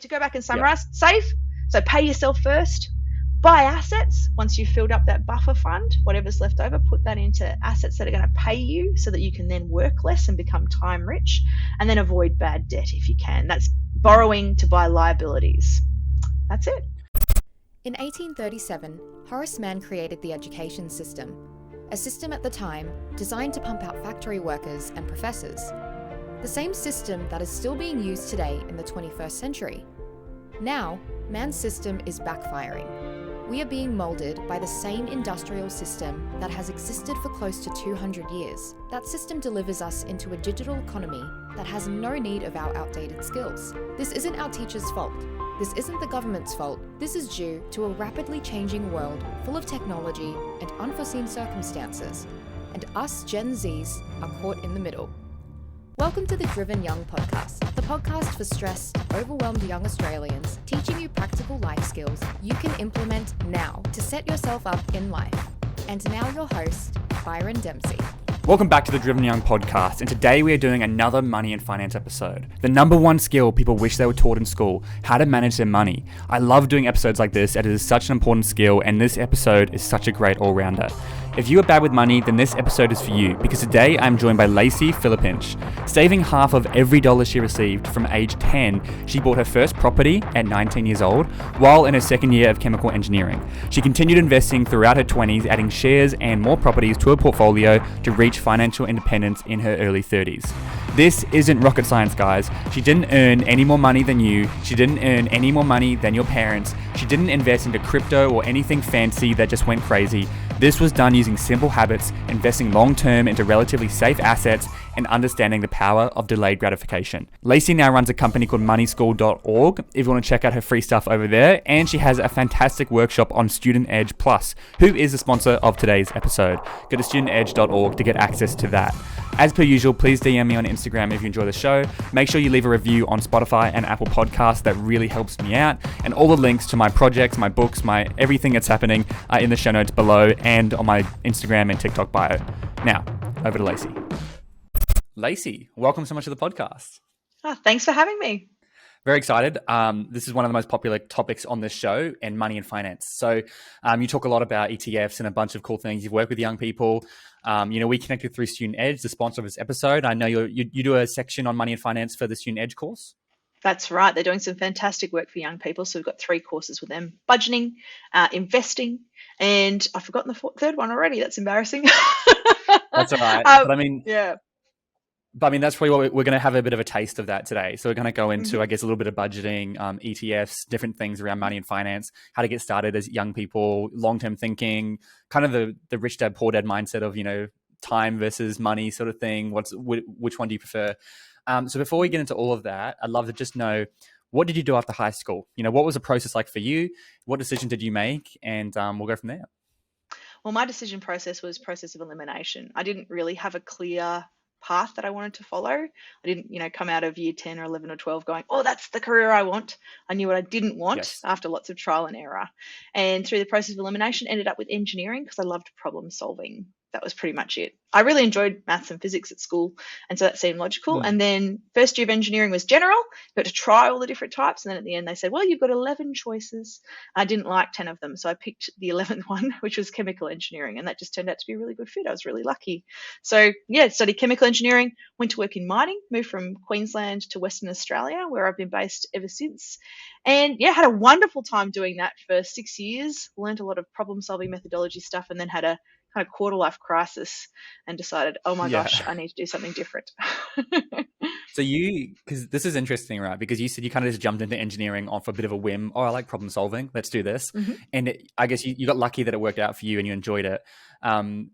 To go back and Yeah. summarize, save. So pay yourself first. Buy assets. Once you've filled up that buffer fund, whatever's left over, put that into assets that are going to pay you so that you can then work less and become time rich. And then avoid bad debt if you can. That's borrowing to buy liabilities. That's it. In 1837, Horace Mann created the education system, a system at the time designed to pump out factory workers and professors. The same system that is still being used today in the 21st century. Now, Mann's system is backfiring. We are being moulded by the same industrial system that has existed for close to 200 years. That system delivers us into a digital economy that has no need of our outdated skills. This isn't our teachers' fault. This isn't the government's fault. This is due to a rapidly changing world full of technology and unforeseen circumstances. And us Gen Zs are caught in the middle. Welcome to the Driven Young Podcast, the podcast for stressed, overwhelmed young Australians, teaching you practical life skills you can implement now to set yourself up in life. And now your host, Byron Dempsey. Welcome back to the Driven Young Podcast, and today we are doing another money and finance episode. The number one skill people wish they were taught in school, how to manage their money. I love doing episodes like this, and it is such an important skill, and this episode is such a great all-rounder. If you are bad with money, then this episode is for you, because today I'm joined by Lacey Filipich. Saving half of every dollar she received from age 10, she bought her first property at 19 years old, while in her second year of chemical engineering. She continued investing throughout her 20s, adding shares and more properties to her portfolio to reach financial independence in her early 30s. This isn't rocket science, guys. She didn't earn any more money than you. She didn't earn any more money than your parents. She didn't invest into crypto or anything fancy that just went crazy. This was done using simple habits, investing long-term into relatively safe assets, and understanding the power of delayed gratification. Lacey now runs a company called moneyschool.org if you want to check out her free stuff over there, and she has a fantastic workshop on Student Edge Plus, who is the sponsor of today's episode. Go to studentedge.org to get access to that. As per usual, please DM me on Instagram if you enjoy the show. Make sure you leave a review on Spotify and Apple Podcasts. That really helps me out. And all the links to my projects, my books, my everything that's happening are in the show notes below and on my Instagram and TikTok bio. Now, over to Lacey. Lacey, welcome so much to the podcast. Oh, thanks for having me. Very excited. This is one of the most popular topics on this show, and money and finance. So you talk a lot about ETFs and a bunch of cool things. You've worked with young people. We connected through Student Edge, the sponsor of this episode. I know you do a section on money and finance for the Student Edge course. That's right. They're doing some fantastic work for young people. So we've got 3 courses with them: budgeting, investing, and I've forgotten the third one already. That's embarrassing. That's all right. Yeah. But that's probably what we're going to have a bit of a taste of that today. So we're going to go into, I guess, a little bit of budgeting, ETFs, different things around money and finance, how to get started as young people, long-term thinking, kind of the rich dad, poor dad mindset of, time versus money sort of thing. Which one do you prefer? So before we get into all of that, I'd love to just know, what did you do after high school? What was the process like for you? What decision did you make? And we'll go from there. Well, my decision process was process of elimination. I didn't really have a clear path that I wanted to follow. I didn't, come out of year 10 or 11 or 12 going, oh, that's the career I want. I knew what I didn't want after lots of trial and error. And through the process of elimination, ended up with engineering because I loved problem solving. That was pretty much it. I really enjoyed maths and physics at school, and so that seemed logical. And then first year of engineering was general. You got to try all the different types, and then at the end they said, well, you've got 11 choices. I didn't like 10 of them, so I picked the 11th one, which was chemical engineering, and that just turned out to be a really good fit. I was really lucky. So studied chemical engineering, went to work in mining, moved from Queensland to Western Australia, where I've been based ever since. And had a wonderful time doing that for 6 years, learned a lot of problem solving methodology stuff, and then had a kind of quarter life crisis and decided, oh my gosh, I need to do something different. So because this is interesting, right? Because you said you kind of just jumped into engineering off a bit of a whim. Oh, I like problem solving. Let's do this. Mm-hmm. And I guess you got lucky that it worked out for you and you enjoyed it. And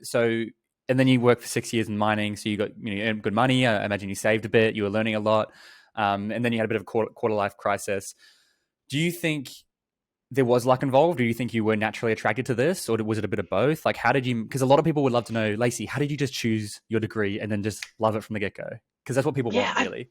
then you worked for 6 years in mining. So you got, you earned good money. I imagine you saved a bit. You were learning a lot. And then you had a bit of a quarter life crisis. Do you think there was luck involved? Or do you think you were naturally attracted to this, or was it a bit of both? Like, how did you, because a lot of people would love to know, Lacey, how did you just choose your degree and then just love it from the get-go? Because that's what people want, really.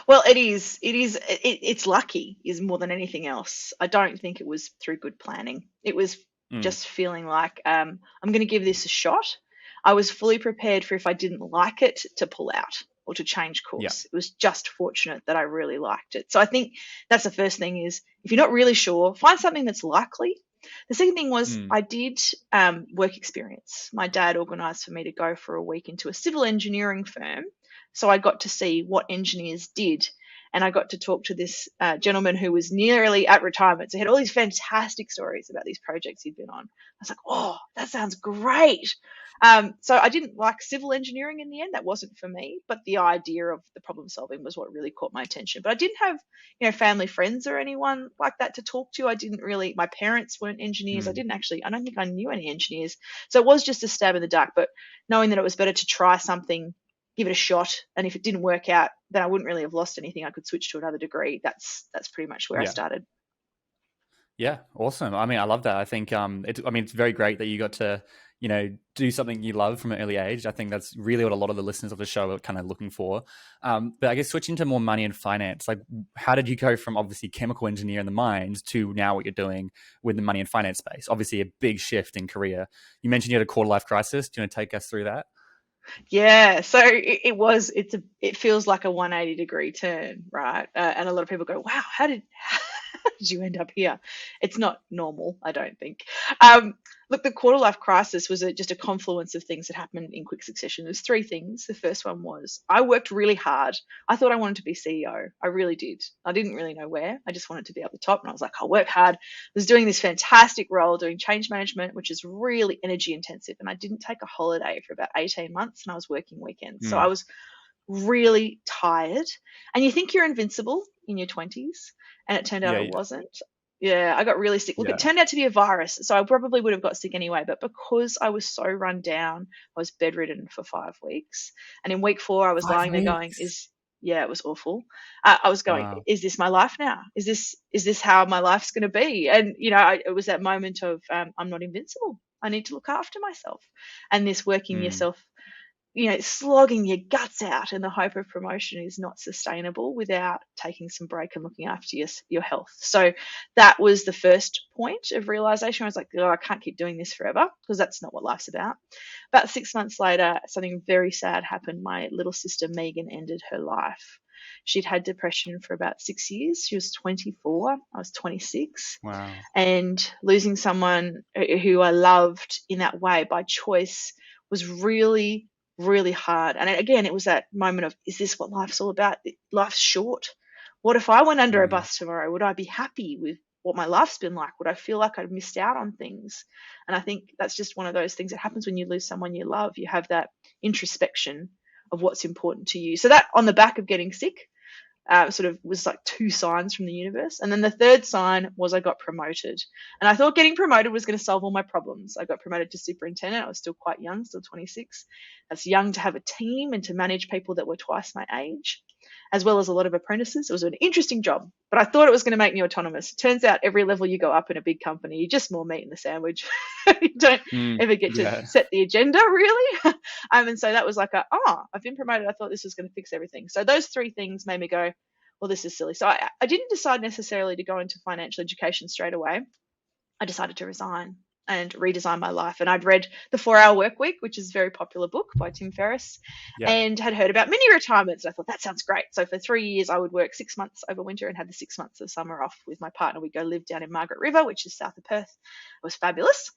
Well, it's lucky is more than anything else. I don't think it was through good planning. It was just feeling like, I'm going to give this a shot. I was fully prepared for, if I didn't like it, to pull out or to change Yeah. course. It was just fortunate that I really liked it. So I think that's the first thing is, if you're not really sure, find something that's likely. The second thing was I did work experience. My dad organised for me to go for a week into a civil engineering firm. So I got to see what engineers did. And I got to talk to this gentleman who was nearly at retirement. So he had all these fantastic stories about these projects he'd been on. I was like, oh, that sounds great. So I didn't like civil engineering in the end. That wasn't for me. But the idea of the problem solving was what really caught my attention. But I didn't have, family friends or anyone like that to talk to. I didn't really, my parents weren't engineers. I don't think I knew any engineers. So it was just a stab in the dark. But knowing that it was better to try something, give it a shot, and if it didn't work out, then I wouldn't really have lost anything. I could switch to another degree. That's pretty much where I started. Yeah, awesome. I mean, I love that. I think it's very great that you got to, do something you love from an early age. I think that's really what a lot of the listeners of the show are kind of looking for. But I guess switching to more money and finance, like how did you go from obviously chemical engineer in the mines to now what you're doing with the money and finance space? Obviously a big shift in career. You mentioned you had a quarter life crisis. Do you want to take us through that? Yeah, so it feels like a 180-degree turn, right? And a lot of people go, wow, how did you end up here? It's not normal, I don't think. Look, the quarter life crisis was just a confluence of things that happened in quick succession. There's three things. The first one was I worked really hard. I thought I wanted to be CEO. I really did. I didn't really know where. I just wanted to be at the top. And I was like, I'll work hard. I was doing this fantastic role, doing change management, which is really energy intensive. And I didn't take a holiday for about 18 months and I was working weekends. So I was really tired. And you think you're invincible in your 20s. And it turned out it wasn't. Yeah, I got really sick. Look, it turned out to be a virus, so I probably would have got sick anyway. But because I was so run down, I was bedridden for 5 weeks. And in week 4, I was lying there going, it was awful. I was going, wow. Is this my life now? Is this how my life's going to be? And, it was that moment of I'm not invincible. I need to look after myself. And this working yourself, slogging your guts out in the hope of promotion is not sustainable without taking some break and looking after your health. So that was the first point of realization. I was like, oh, I can't keep doing this forever because that's not what life's about. About 6 months later, something very sad happened. My little sister, Megan, ended her life. She'd had depression for about 6 years. She was 24. I was 26. Wow. And losing someone who I loved in that way by choice was really, really hard. And again, it was that moment of, is this what life's all about? Life's short. What if I went under a bus tomorrow? Would I be happy with what my life's been like? Would I feel like I'd missed out on things? And I think that's just one of those things that happens when you lose someone you love. You have that introspection of what's important to you. So that on the back of getting sick, sort of was like 2 signs from the universe. And then the third sign was I got promoted. And I thought getting promoted was going to solve all my problems. I got promoted to superintendent. I was still quite young, still 26. That's young to have a team and to manage people that were twice my age, as well as a lot of apprentices. It was an interesting job, but I thought it was going to make me autonomous. It turns out every level you go up in a big company, you're just more meat in the sandwich. You don't ever get to set the agenda, really. And so that was like I've been promoted. I thought this was going to fix everything. So those 3 things made me go, well, this is silly. So I didn't decide necessarily to go into financial education straight away. I decided to resign and redesign my life. And I'd read The 4-Hour Workweek, which is a very popular book by Tim Ferriss, and had heard about mini retirements. And I thought, that sounds great. So for 3 years, I would work 6 months over winter and have the 6 months of summer off with my partner. We'd go live down in Margaret River, which is south of Perth. It was fabulous.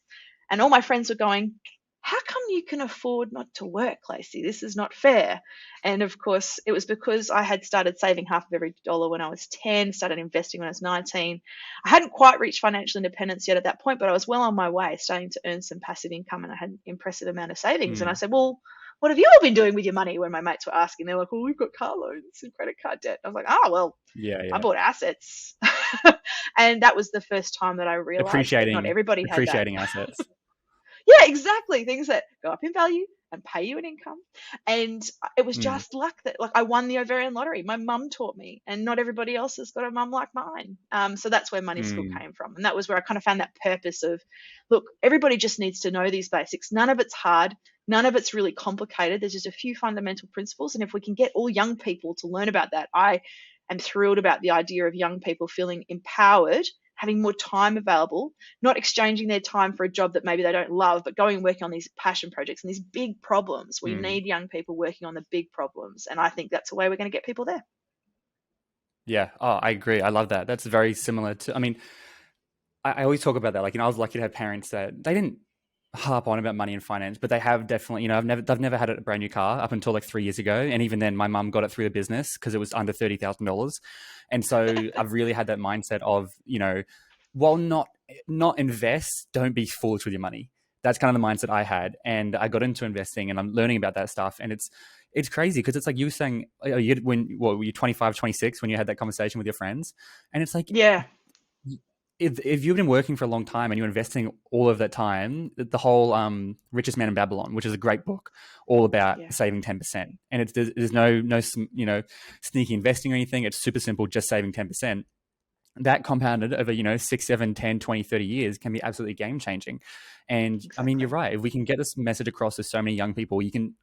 And all my friends were going, how come you can afford not to work, Lacey? This is not fair. And of course, it was because I had started saving half of every dollar when I was 10, started investing when I was 19. I hadn't quite reached financial independence yet at that point, but I was well on my way, starting to earn some passive income, and I had an impressive amount of savings. And I said, well, what have you all been doing with your money? When my mates were asking, they're like, well, we've got car loans and credit card debt. I was like, I bought assets. And that was the first time that I realized that not everybody had that. Appreciating assets. Yeah, exactly. Things that go up in value and pay you an income. And it was just luck that, like, I won the ovarian lottery. My mum taught me, and not everybody else has got a mum like mine. So that's where money school came from. And that was where I kind of found that purpose of, look, everybody just needs to know these basics. None of it's hard. None of it's really complicated. There's just a few fundamental principles. And if we can get all young people to learn about that, I am thrilled about the idea of young people feeling empowered, having more time available, not exchanging their time for a job that maybe they don't love, but going and working on these passion projects and these big problems. We need young people working on the big problems. And I think that's the way we're going to get people there. Yeah. Oh, I agree. I love that. That's very similar to, I mean, I always talk about that. Like, I was lucky to have parents that they didn't harp on about money and finance, but they have definitely, they've never had a brand new car up until like 3 years ago. And even then my mum got it through the business because it was under $30,000. And so I've really had that mindset of, while not invest, don't be foolish with your money. That's kind of the mindset I had. And I got into investing and I'm learning about that stuff. And it's crazy because it's like you were saying, when were you 25, 26 when you had that conversation with your friends? And it's like, yeah. If you've been working for a long time and you're investing all of that time, the whole Richest Man in Babylon, which is a great book, all about saving 10%. And there's no sneaky investing or anything. It's super simple, just saving 10%. That compounded over 6, 7, 10, 20, 30 years can be absolutely game changing. And exactly. I mean, you're right. If we can get this message across to so many young people,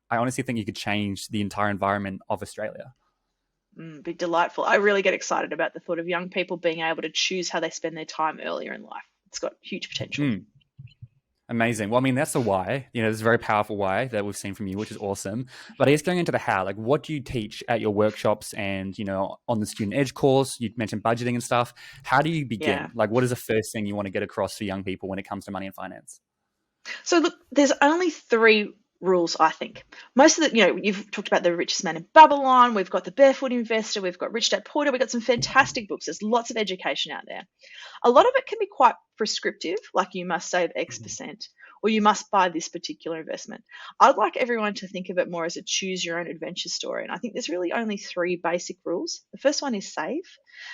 I honestly think you could change the entire environment of Australia. Be delightful. I really get excited about the thought of young people being able to choose how they spend their time earlier in life. It's got huge potential. Amazing. Well, I mean, that's the why. There's a very powerful why that we've seen from you, which is awesome. But I guess going into the how, like, what do you teach at your workshops and, on the Student Edge course? You mentioned budgeting and stuff. How do you begin? Yeah. Like, what is the first thing you want to get across to young people when it comes to money and finance? So look, there's only 3 rules, I think. Most of the, you've talked about The Richest Man in Babylon. We've got The Barefoot Investor. We've got Rich Dad Poor Dad. We've got some fantastic books. There's lots of education out there. A lot of it can be quite prescriptive, like you must save X percent or you must buy this particular investment. I'd like everyone to think of it more as a choose your own adventure story. And I think there's really only 3 basic rules. The first one is save.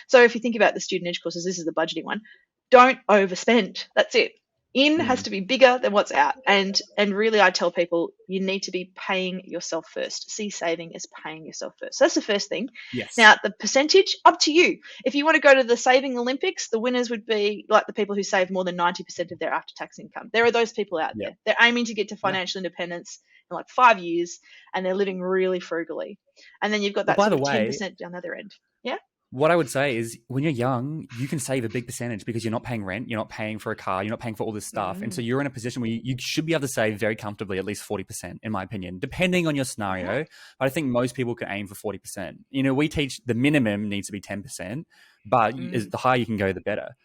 So if you think about the Student Edge courses, this is the budgeting one. Don't overspend. That's it. In has to be bigger than what's out. And really, I tell people you need to be paying yourself first. See saving as paying yourself first. So that's the first thing. Yes. Now, the percentage, up to you. If you want to go to the saving Olympics, the winners would be like the people who save more than 90% of their after-tax income. There are those people out there. They're aiming to get to financial independence in like 5 years, and they're living really frugally. And then you've got that 10% down the other end. Yeah. What I would say is when you're young, you can save a big percentage because you're not paying rent, you're not paying for a car, you're not paying for all this stuff. And so you're in a position where you should be able to save very comfortably at least 40%, in my opinion, depending on your scenario. But I think most people can aim for 40%. We teach the minimum needs to be 10%, but the higher you can go, the better.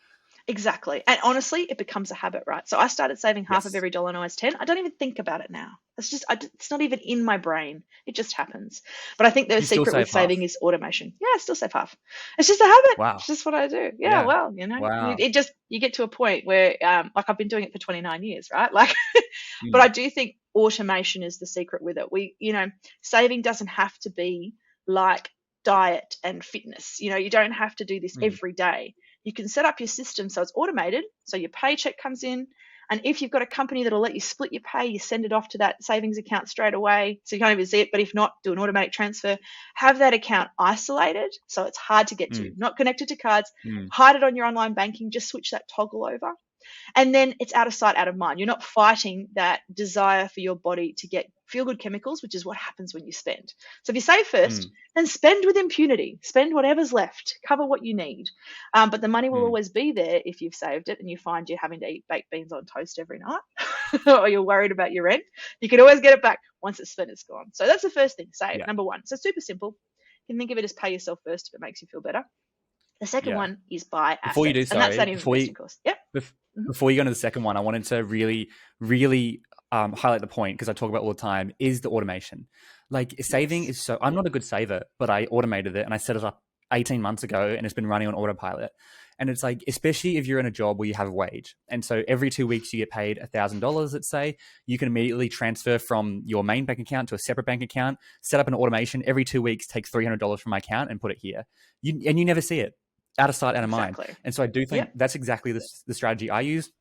Exactly. And honestly, it becomes a habit, right? So I started saving half of every dollar when I was 10. I don't even think about it now. It's not even in my brain. It just happens. But I think the secret with saving is automation. Yeah, I still save half. It's just a habit. Wow. It's just what I do. Yeah. Well, wow. You get to a point where, like I've been doing it for 29 years, right? Like, but I do think automation is the secret with it. Saving doesn't have to be like diet and fitness. You don't have to do this every day. You can set up your system so it's automated, so your paycheck comes in. And if you've got a company that'll let you split your pay, you send it off to that savings account straight away. So you can't even see it. But if not, do an automatic transfer. Have that account isolated so it's hard to get to, not connected to cards. Hide it on your online banking. Just switch that toggle over. And then it's out of sight, out of mind. You're not fighting that desire for your body to get feel-good chemicals, which is what happens when you spend. So if you save first, then spend with impunity. Spend whatever's left. Cover what you need. But the money will always be there if you've saved it and you find you're having to eat baked beans on toast every night or you're worried about your rent. You can always get it back. Once it's spent, it's gone. So that's the first thing, save, number 1. So super simple. You can think of it as pay yourself first if it makes you feel better. The second one is buy assets. Before you do, and that's that investing course. Yep. Before you go into the second one, I wanted to really, really highlight the point because I talk about all the time is the automation. Like saving is so, I'm not a good saver, but I automated it and I set it up 18 months ago and it's been running on autopilot. And it's like, especially if you're in a job where you have a wage. And so every 2 weeks you get paid $1,000, let's say, you can immediately transfer from your main bank account to a separate bank account, set up an automation every 2 weeks, take $300 from my account and put it here. And you never see it. Out of sight, out of mind. And so I do think that's exactly the strategy I use.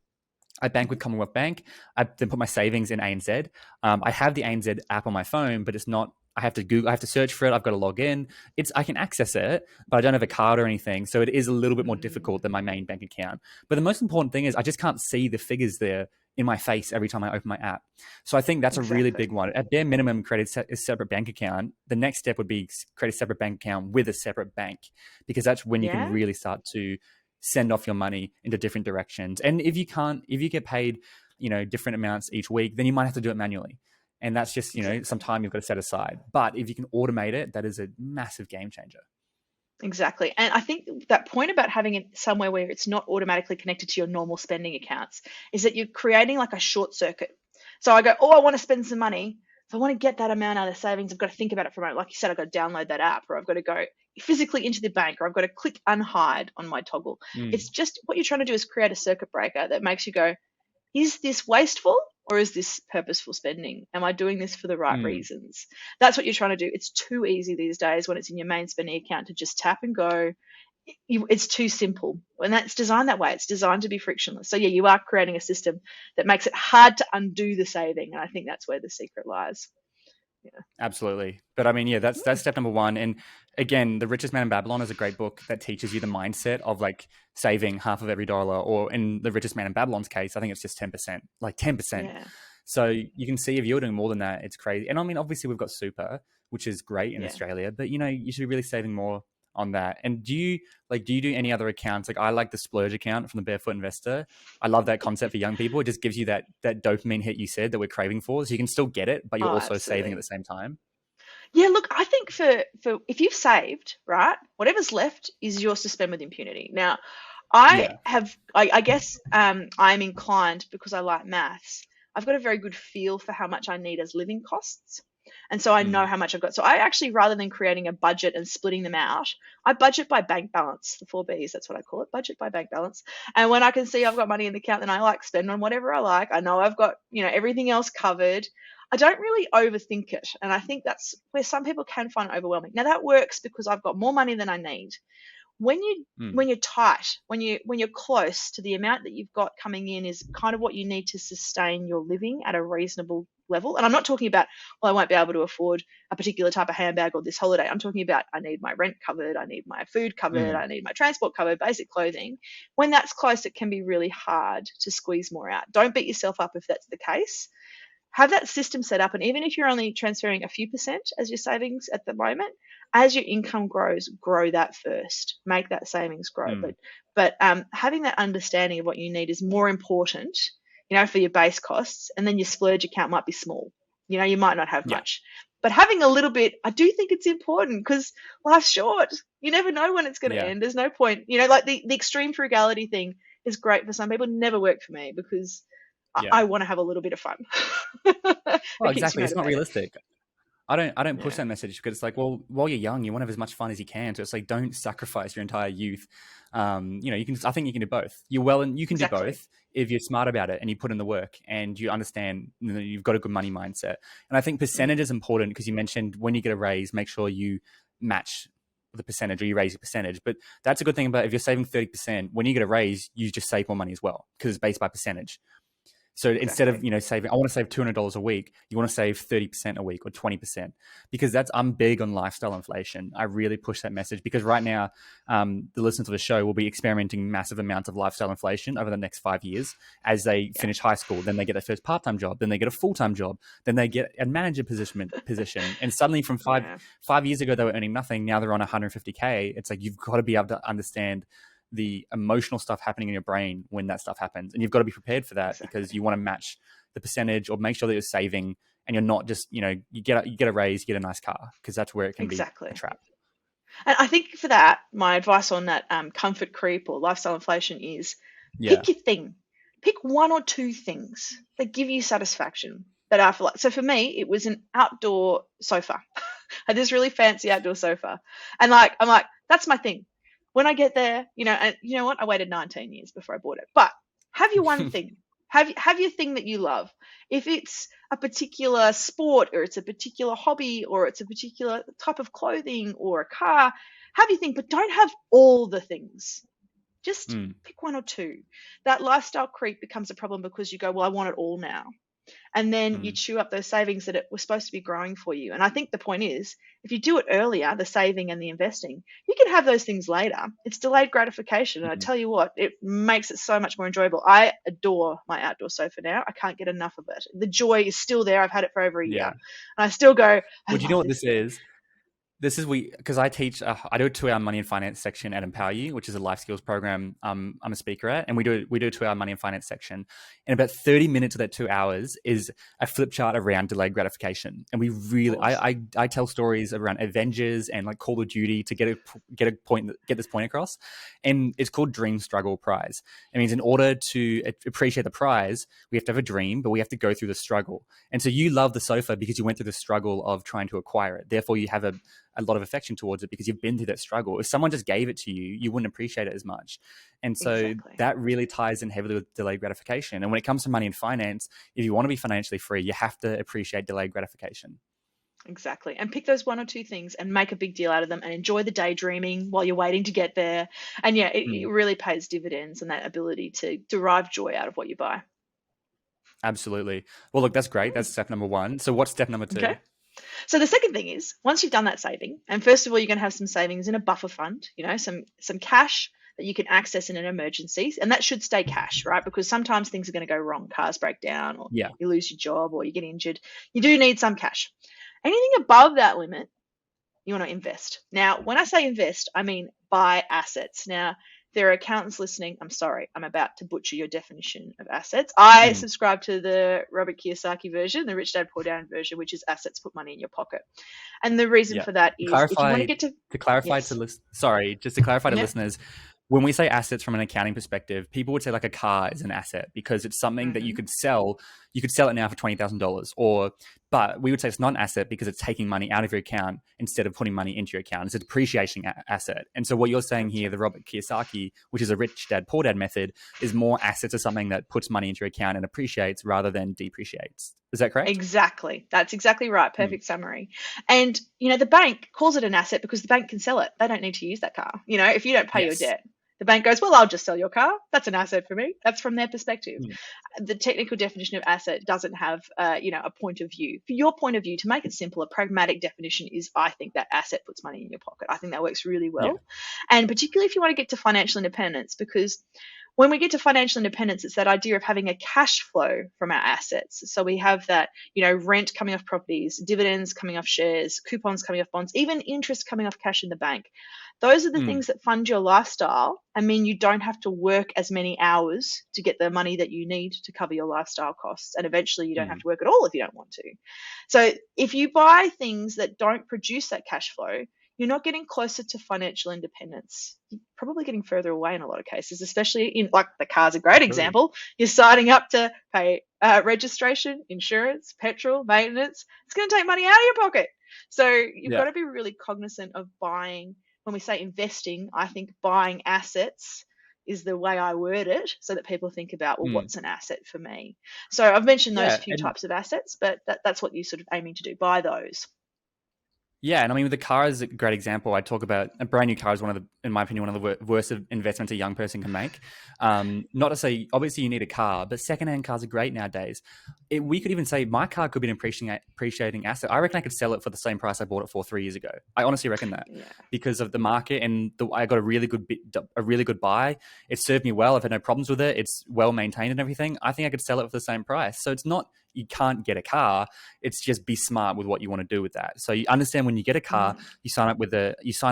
I bank with Commonwealth Bank. I then put my savings in ANZ. I have the ANZ app on my phone, but it's not, I have to Google, I have to search for it. I've got to log in. I can access it, but I don't have a card or anything. So it is a little bit more difficult than my main bank account. But the most important thing is I just can't see the figures there in my face every time I open my app. So I think that's a really big one. At bare minimum, create a separate bank account. The next step would be create a separate bank account with a separate bank, because that's when you can really start to send off your money into different directions. And if you get paid, different amounts each week, then you might have to do it manually. And that's just, some time you've got to set aside. But if you can automate it, that is a massive game changer. Exactly. And I think that point about having it somewhere where it's not automatically connected to your normal spending accounts is that you're creating like a short circuit. So I go, oh, I want to spend some money. If I want to get that amount out of savings, I've got to think about it for a moment. Like you said, I've got to download that app, or I've got to go physically into the bank, or I've got to click unhide on my toggle. It's just what you're trying to do is create a circuit breaker that makes you go, is this wasteful or is this purposeful spending? Am I doing this for the right reasons? That's what you're trying to do. It's too easy these days when it's in your main spending account to just tap and go. It's too simple. And that's designed that way. It's designed to be frictionless. So yeah, you are creating a system that makes it hard to undo the saving. And I think that's where the secret lies. Yeah. Absolutely. But I mean, yeah, that's step number one. And again, The Richest Man in Babylon is a great book that teaches you the mindset of like saving half of every dollar, or in The Richest Man in Babylon's case, I think it's just 10%, like 10%. Yeah. So you can see if you're doing more than that, it's crazy. And I mean, obviously we've got super, which is great in Australia, but you should be really saving more on that. And do you do any other accounts? Like I like the splurge account from the Barefoot Investor. I love that concept for young people. It just gives you that dopamine hit you said that we're craving for. So you can still get it, but you're also saving at the same time. Yeah, look, I think for if you've saved, right, whatever's left is yours to spend with impunity. Now, I guess I'm inclined, because I like maths, I've got a very good feel for how much I need as living costs. And so I know how much I've got. So I actually, rather than creating a budget and splitting them out, I budget by bank balance, the 4Bs, that's what I call it, budget by bank balance. And when I can see I've got money in the account, then I like spend on whatever I like. I know I've got, everything else covered. I don't really overthink it. And I think that's where some people can find it overwhelming. Now that works because I've got more money than I need. When you're tight, when you're close to the amount that you've got coming in is kind of what you need to sustain your living at a reasonable level. And I'm not talking about, well, I won't be able to afford a particular type of handbag or this holiday. I'm talking about I need my rent covered, I need my food covered, I need my transport covered, basic clothing. When that's close, it can be really hard to squeeze more out. Don't beat yourself up if that's the case. Have that system set up, and even if you're only transferring a few percent as your savings at the moment, as your income grows, grow that first. Make that savings grow. But having that understanding of what you need is more important, for your base costs, and then your splurge account might be small. You might not have much. But having a little bit, I do think it's important because life's short. You never know when it's going to end. There's no point. Like the extreme frugality thing is great for some people, never worked for me because I want to have a little bit of fun. Well, exactly. It's not realistic. I don't push that message because it's like, well, while you're young, you want to have as much fun as you can. So it's like, don't sacrifice your entire youth. I think you can do both. You can do both if you're smart about it and you put in the work and you understand, you've got a good money mindset. And I think percentage is important because you mentioned when you get a raise, make sure you match the percentage or you raise your percentage. But that's a good thing about if you're saving 30%, when you get a raise, you just save more money as well because it's based by percentage. So instead of, saving, I want to save $200 a week, you want to save 30% a week or 20%, because I'm big on lifestyle inflation. I really push that message because right now, the listeners of the show will be experimenting massive amounts of lifestyle inflation over the next 5 years as they finish high school. Then they get their first part-time job. Then they get a full-time job. Then they get a manager position. And suddenly from 5 years ago, they were earning nothing. Now they're on 150K. It's like, you've got to be able to understand the emotional stuff happening in your brain when that stuff happens. And you've got to be prepared for that because you want to match the percentage or make sure that you're saving and you're not just, you get a raise, you get a nice car, because that's where it can be a trap. And I think for that, my advice on that comfort creep or lifestyle inflation is pick your thing. Pick one or two things that give you satisfaction that I feel like. So for me, it was an outdoor sofa. I had this really fancy outdoor sofa. And I'm like, that's my thing. When I get there, and you know what? I waited 19 years before I bought it. But have your one thing. Have your thing that you love. If it's a particular sport or it's a particular hobby or it's a particular type of clothing or a car, have your thing, but don't have all the things. Just pick one or two. That lifestyle creep becomes a problem because you go, well, I want it all now. And then you chew up those savings that it was supposed to be growing for you. And I think the point is, if you do it earlier, the saving and the investing, you can have those things later. It's delayed gratification. And I tell you what, it makes it so much more enjoyable. I adore my outdoor sofa now. I can't get enough of it. The joy is still there. I've had it for over a year. And I still go, well, do you know what this is? This is because I teach. I do a 2-hour money and finance section at Empower You, which is a life skills program. I'm a speaker at, and we do a 2-hour money and finance section. And about 30 minutes of that 2 hours is a flip chart around delayed gratification. And we really, Awesome. I tell stories around Avengers and like Call of Duty to get this point across. And it's called Dream, Struggle, Prize. It means in order to appreciate the prize, we have to have a dream, but we have to go through the struggle. And so you love the sofa because you went through the struggle of trying to acquire it. Therefore, you have a lot of affection towards it because you've been through that struggle. If someone just gave it to you, you wouldn't appreciate it as much. And so Exactly. that really ties in heavily with delayed gratification. And when it comes to money and finance, if you want to be financially free, you have to appreciate delayed gratification. Exactly. And pick those one or two things and make a big deal out of them and enjoy the daydreaming while you're waiting to get there. And yeah, it really pays dividends and that ability to derive joy out of what you buy. Absolutely. Well, look, that's great. That's step number 1. So what's step number 2? Okay. So the second thing is, once you've done that saving, and first of all, you're going to have some savings in a buffer fund, some cash that you can access in an emergency, and that should stay cash, right? Because sometimes things are going to go wrong. Cars break down, or Yeah. you lose your job, or you get injured. You do need some cash. Anything above that limit, you want to invest. Now, when I say invest, I mean buy assets. Now, there are accountants listening. I'm sorry, I'm about to butcher your definition of assets. I subscribe to the Robert Kiyosaki version, the Rich Dad Poor Dad version, which is assets put money in your pocket. And the reason for that is if you want to get to clarify yes. to listeners, when we say assets from an accounting perspective, people would say like a car is an asset because it's something that you could sell. You could sell it now for $20,000, but we would say it's not an asset because it's taking money out of your account instead of putting money into your account. It's a depreciating asset. And so what you're saying here, the Robert Kiyosaki, which is a Rich Dad Poor Dad method, is more assets are something that puts money into your account and appreciates rather than depreciates. Is that correct? Exactly. That's exactly right. Perfect summary. And, the bank calls it an asset because the bank can sell it. They don't need to use that car. If you don't pay your debt, the bank goes, well, I'll just sell your car. That's an asset for me. That's from their perspective. The technical definition of asset doesn't have, a point of view. For your point of view, to make it simple, a pragmatic definition is, I think that asset puts money in your pocket. I think that works really well. And particularly if you want to get to financial independence, because when we get to financial independence, it's that idea of having a cash flow from our assets. So we have that, rent coming off properties, dividends coming off shares, coupons coming off bonds, even interest coming off cash in the bank. Those are the things that fund your lifestyle and mean you don't have to work as many hours to get the money that you need to cover your lifestyle costs. And eventually you don't have to work at all if you don't want to. So if you buy things that don't produce that cash flow, you're not getting closer to financial independence. You're probably getting further away in a lot of cases, especially in, like, the car's a great example. You're signing up to pay registration, insurance, petrol, maintenance. It's going to take money out of your pocket. So you've got to be really cognizant of buying. When we say investing, I think buying assets is the way I word it so that people think about, well, what's an asset for me? So I've mentioned those few types of assets, but that's what you're sort of aiming to do, buy those. Yeah, and I mean, the car is a great example. I talk about a brand new car is in my opinion, one of the worst investments a young person can make. Not to say, obviously you need a car, but secondhand cars are great nowadays. We could even say my car could be an appreciating asset. I reckon I could sell it for the same price I bought it for 3 years ago. I honestly reckon that because of the market and I got a really good buy. It served me well. I've had no problems with it. It's well maintained and everything. I think I could sell it for the same price. So it's not you can't get a car. It's just be smart with what you want to do with that. So you understand when you get a car, you sign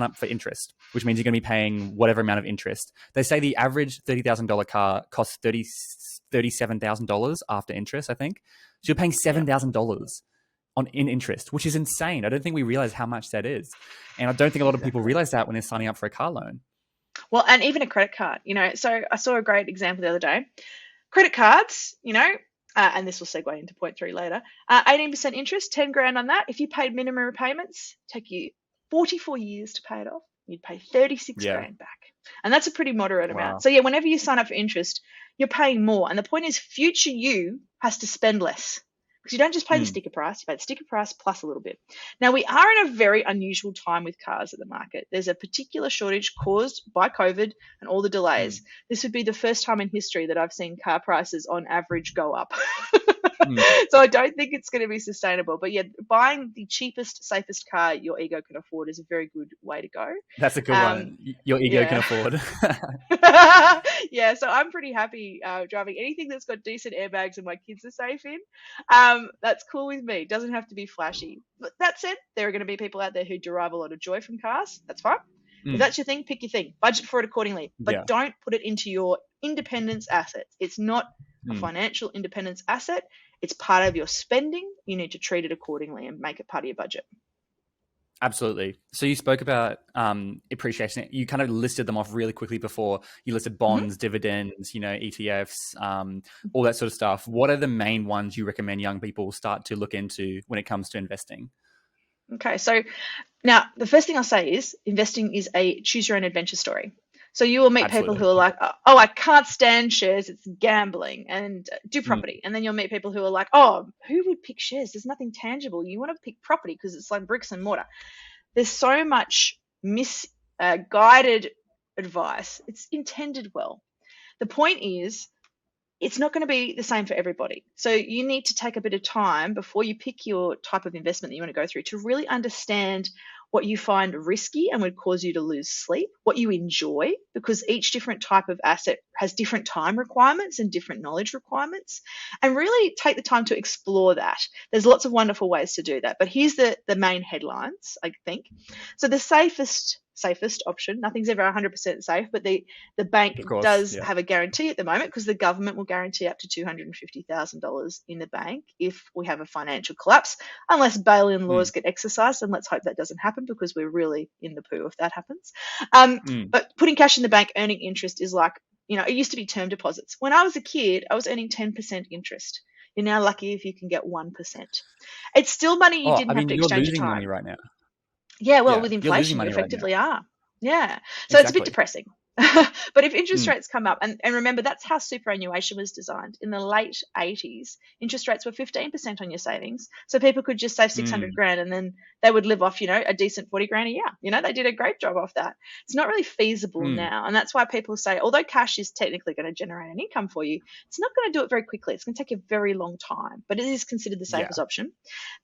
up for interest, which means you're going to be paying whatever amount of interest. They say the average $30,000 car costs $37,000 after interest, I think. So you're paying $7,000 in interest, which is insane. I don't think we realize how much that is. And I don't think a lot of people realize that when they're signing up for a car loan. Well, and even a credit card, so I saw a great example the other day. Credit cards, and this will segue into point 3 later, 18% interest, 10 grand on that. If you paid minimum repayments, take you 44 years to pay it off, you'd pay 36 grand back. And that's a pretty moderate amount. So whenever you sign up for interest, you're paying more. And the point is future you has to spend less. Because you don't just pay the sticker price, you pay the sticker price plus a little bit. Now, we are in a very unusual time with cars at the market. There's a particular shortage caused by COVID and all the delays. This would be the first time in history that I've seen car prices on average go up. So I don't think it's going to be sustainable. But yeah, buying the cheapest, safest car your ego can afford is a very good way to go. That's a good one. Your ego can afford. Yeah, so I'm pretty happy driving anything that's got decent airbags and my kids are safe in. That's cool with me. Doesn't have to be flashy. But that said, there are going to be people out there who derive a lot of joy from cars. That's fine. If Mm, that's your thing, pick your thing. Budget for it accordingly, but yeah. don't put it into your independence assets. It's not a Mm, financial independence asset. It's part of your spending. You need to treat it accordingly and make it part of your budget. absolutely. So you spoke about appreciation. You kind of listed them off really quickly before. You listed Mhm. bonds, dividends, ETFs, all that sort of stuff. What are the main ones you recommend young people start to look into when it comes to investing? Okay, so now the first thing I'll say is investing is a choose your own adventure story. So you will meet people Absolutely. who are like, oh, I can't stand shares, it's gambling, and do Mm, property. And then you'll meet people who are like, oh, who would pick shares? There's nothing tangible. You want to pick property because it's like bricks and mortar. There's so much misguided advice. It's intended well. The point is, it's not going to be the same for everybody. So you need to take a bit of time before you pick your type of investment that you want to go through to really understand what you find risky and would cause you to lose sleep, what you enjoy, because each different type of asset has different time requirements and different knowledge requirements, and really take the time to explore that. There's lots of wonderful ways to do that, but here's the main headlines, I think. So the safest option, nothing's ever 100% safe, but the bank of course. does Yeah. have a guarantee at the moment because the government will guarantee up to $250,000 in the bank if we have a financial collapse, unless bail-in Mm, laws get exercised, and let's hope that doesn't happen because we're really in the poo if that happens. mm. But putting cash in the bank, earning interest is like, it used to be term deposits. When I was a kid, I was earning 10% interest. You're now lucky if you can get 1%. It's still money you Oh, didn't I have mean, to you're exchange a losing money time. right now. Yeah, well, Yeah, with you're losing inflation, you money right now. effectively are. Yeah. So it's a bit Exactly. depressing. But if interest Mm, rates come up, and remember, that's how superannuation was designed. In the late 80s, interest rates were 15% on your savings. So people could just save 600 mm, grand and then they would live off, a decent 40 grand a year. They did a great job off that. It's not really feasible mm. now. And that's why people say, although cash is technically going to generate an income for you, it's not going to do it very quickly. It's going to take a very long time, but it is considered the Yeah. safest option.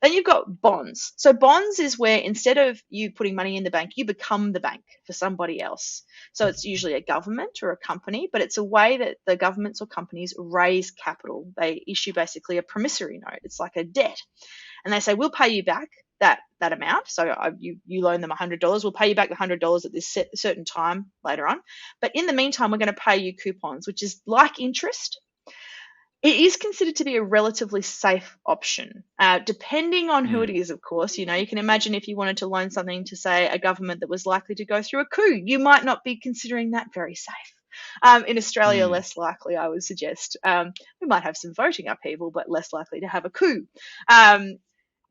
Then you've got bonds. So bonds is where instead of you putting money in the bank, you become the bank for somebody else. So it's usually a government or a company, but it's a way that the governments or companies raise capital. They issue basically a promissory note. It's like a debt. And they say, we'll pay you back that amount. So you loan them $100. We'll pay you back the $100 at this certain time later on. But in the meantime, we're going to pay you coupons, which is like interest. It is considered to be a relatively safe option, depending on who Mm, it is, of course. You can imagine if you wanted to loan something to, say, a government that was likely to go through a coup, you might not be considering that very safe. In Australia, mm. less likely, I would suggest. We might have some voting upheaval, but less likely to have a coup.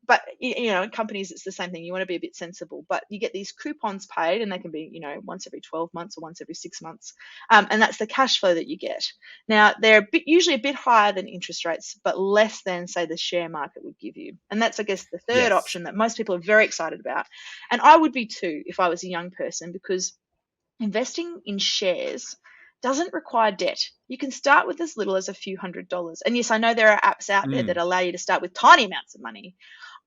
But in companies, it's the same thing. You want to be a bit sensible, but you get these coupons paid, and they can be once every 12 months or once every 6 months, and that's the cash flow that you get. Now they're usually a bit higher than interest rates, but less than, say, the share market would give you. And that's, I guess, the third Yes. option that most people are very excited about, and I would be too if I was a young person, because investing in shares doesn't require debt. You can start with as little as a few $100s. And yes, I know there are apps out there Mm, that allow you to start with tiny amounts of money.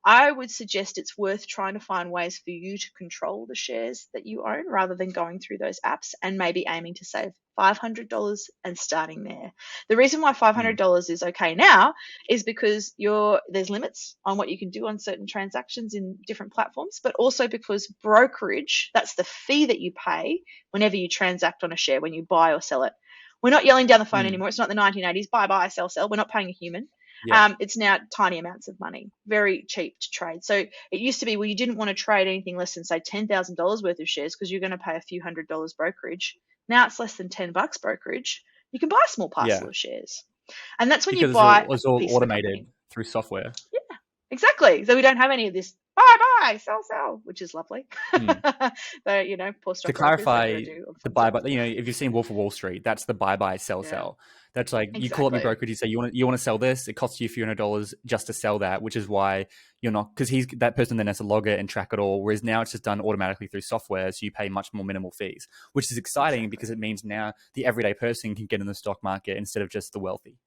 I would suggest it's worth trying to find ways for you to control the shares that you own rather than going through those apps, and maybe aiming to save $500 and starting there. The reason why mm. $500 is okay now is because there's limits on what you can do on certain transactions in different platforms, but also because brokerage, that's the fee that you pay whenever you transact on a share, when you buy or sell it. We're not yelling down the phone Mm. anymore. It's not the 1980s, buy, sell, sell. We're not paying a human. Yeah. It's now tiny amounts of money, very cheap to trade. So it used to be, well, you didn't want to trade anything less than, say, $10,000 worth of shares because you're going to pay a few $100s brokerage. Now it's less than $10 brokerage. You can buy a small parcel Yeah. of shares. And that's when you Because it buy was a all piece of the automated company. through software. Yeah, exactly. So we don't have any of this buy, sell, which is lovely. Mm. But, poor To stockbrokers, they've got to clarify, do all the the fun buy, stuff. but if you've seen Wolf of Wall Street, that's the buy, sell, Yeah, sell. That's like you call up your exactly. broker, you say you want to sell this. It costs you a few $100s just to sell that, which is why you're not, because that person then has to log it and track it all. Whereas now it's just done automatically through software, so you pay much more minimal fees, which is exciting Exactly. because it means now the everyday person can get in the stock market instead of just the wealthy.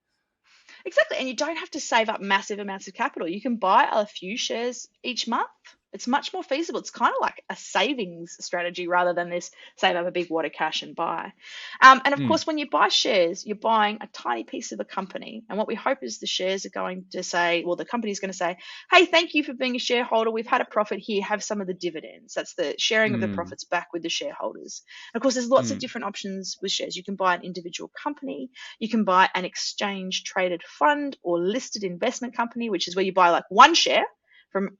Exactly. And you don't have to save up massive amounts of capital. You can buy a few shares each month. It's much more feasible. It's kind of like a savings strategy rather than this save up a big wad of cash and buy. And of Mm. course, when you buy shares, you're buying a tiny piece of a company. And what we hope is the shares are going to say, well, the company's going to say, hey, thank you for being a shareholder. We've had a profit here. Have some of the dividends. That's the sharing of the Mm. profits back with the shareholders. And of course, there's lots of Mm. different options with shares. You can buy an individual company. You can buy an exchange traded fund or listed investment company, which is where you buy like one share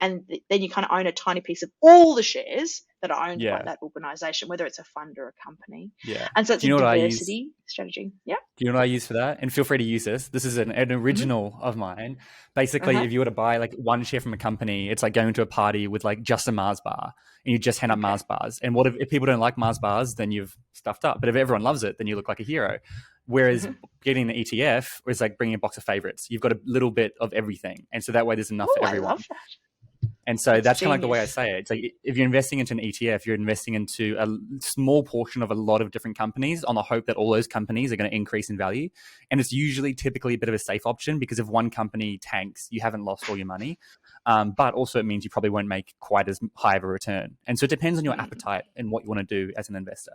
and then you kind of own a tiny piece of all the shares that are owned by Yeah. that organization, whether it's a fund or a company. Yeah. And so it's Do a you know what I use? diversity strategy. Yeah. Do you know what I use for that? And feel free to use this. This is an Mm-hmm. original of mine. Basically, Uh-huh. if you were to buy like one share from a company, it's like going to a party with like just a Mars bar and you just hand out Okay. Mars bars. And what if people don't like Mars bars, then you've stuffed up. But if everyone loves it, then you look like a hero. Whereas Mm-hmm. getting an ETF is like bringing a box of favorites. You've got a little bit of everything. And so that way there's enough for Oh, I love everyone. that. And so That's that's kind of like the way I genius. say it. It's like if you're investing into an ETF, you're investing into a small portion of a lot of different companies on the hope that all those companies are going to increase in value. And it's usually typically a bit of a safe option because if one company tanks, you haven't lost all your money. But also it means you probably won't make quite as high of a return. And so it depends on your Mm. appetite and what you want to do as an investor.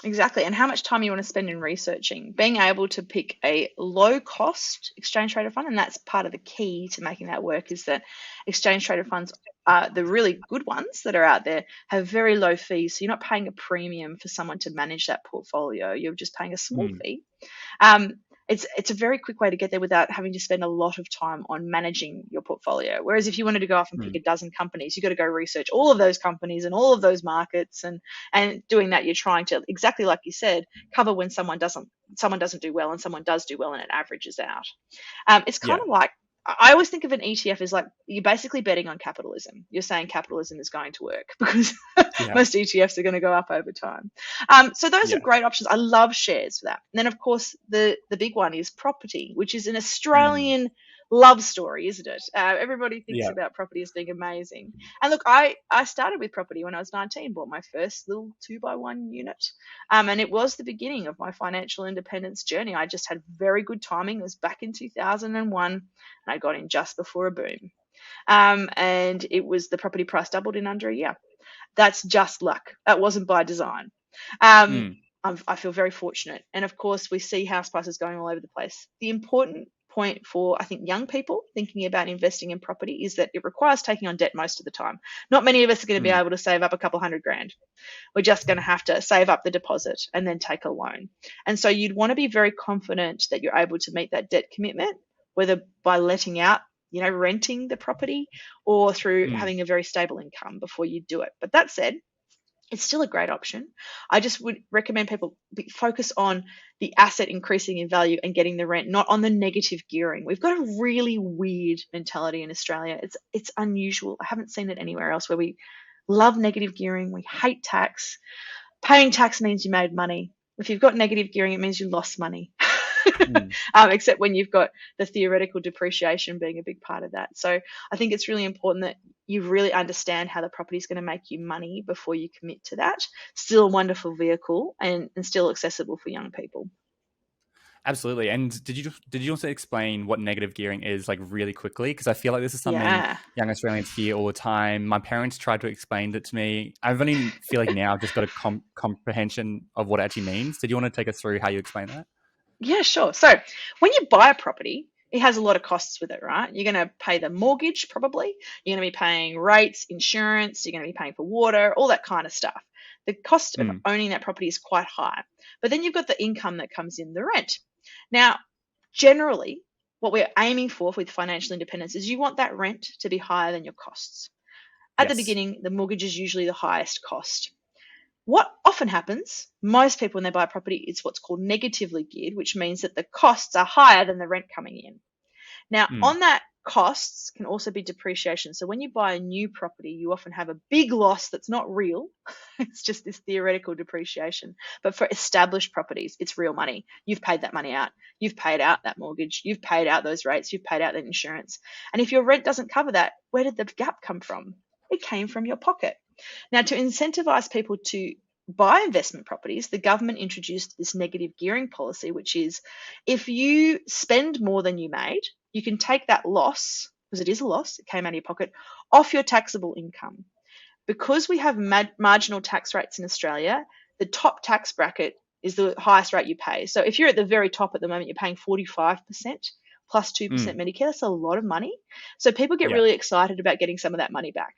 Exactly. And how much time you want to spend in researching. Being able to pick a low cost exchange traded fund, and that's part of the key to making that work, is that exchange traded funds, the really good ones that are out there, have very low fees. So you're not paying a premium for someone to manage that portfolio. You're just paying a small Mm. fee. Um, it's a very quick way to get there without having to spend a lot of time on managing your portfolio. Whereas if you wanted to go off and pick Mm. a dozen companies, you've got to go research all of those companies and all of those markets, and doing that, you're trying to, exactly like you said, cover when someone doesn't do well and someone does do well, and it averages out. It's kind Yeah. of like, I always think of an ETF as like you're basically betting on capitalism. You're saying capitalism is going to work because Yeah. most ETFs are going to go up over time. So those are Yeah. great options. I love shares for that. And then of course the big one is property, which is an Mm. Australian love story, isn't it? Everybody thinks Yeah. about property as being amazing. And look, I started with property when I was 19, bought my first little 2x1 unit. And it was the beginning of my financial independence journey. I just had very good timing. It was back in 2001, and I got in just before a boom. And it was, the property price doubled in under a year. That's just luck. That wasn't by design. Um, Mm. I feel very fortunate. And of course, we see house prices going all over the place. The important point for, I think, young people thinking about investing in property is that it requires taking on debt most of the time. Not many of us are going to be Mm. able to save up a couple $100,000. We're just going to have to save up the deposit and then take a loan. And so you'd want to be very confident that you're able to meet that debt commitment, whether by letting out, renting the property, or through Mm. having a very stable income before you do it. But that said, it's still a great option. I just would recommend people focus on the asset increasing in value and getting the rent, not on the negative gearing. We've got a really weird mentality in Australia. It's unusual. I haven't seen it anywhere else, where we love negative gearing. We hate tax. Paying tax means you made money. If you've got negative gearing, it means you lost money. Mm. Except when you've got the theoretical depreciation being a big part of that. So I think it's really important that you really understand how the property is going to make you money before you commit to that. Still a wonderful vehicle, and still accessible for young people. Absolutely. And did you also explain what negative gearing is, like, really quickly? Because I feel like this is something Yeah. young Australians hear all the time. My parents tried to explain it to me. I've only feel like now I've just got a comprehension of what it actually means. Did you want to take us through how you explain that? Yeah, sure. So when you buy a property, it has a lot of costs with it, right? You're going to pay the mortgage, probably. You're going to be paying rates, insurance. You're going to be paying for water, all that kind of stuff. The cost of Mm. owning that property is quite high. But then you've got the income that comes in, the rent. Now, generally, what we're aiming for with financial independence is you want that rent to be higher than your costs. At the Yes. beginning, the mortgage is usually the highest cost. What often happens, most people when they buy a property, is what's called negatively geared, which means that the costs are higher than the rent coming in. Now, Mm. on that, costs can also be depreciation. So when you buy a new property, you often have a big loss that's not real. It's just this theoretical depreciation. But for established properties, it's real money. You've paid that money out. You've paid out that mortgage. You've paid out those rates. You've paid out that insurance. And if your rent doesn't cover that, where did the gap come from? It came from your pocket. Now, to incentivize people to buy investment properties, the government introduced this negative gearing policy, which is if you spend more than you made, you can take that loss because it is a loss, it came out of your pocket, off your taxable income. Because we have marginal tax rates in Australia, the top tax bracket is the highest rate you pay. So if you're at the very top at the moment, you're paying 45% plus 2% Medicare. That's a lot of money. So people get really excited about getting some of that money back.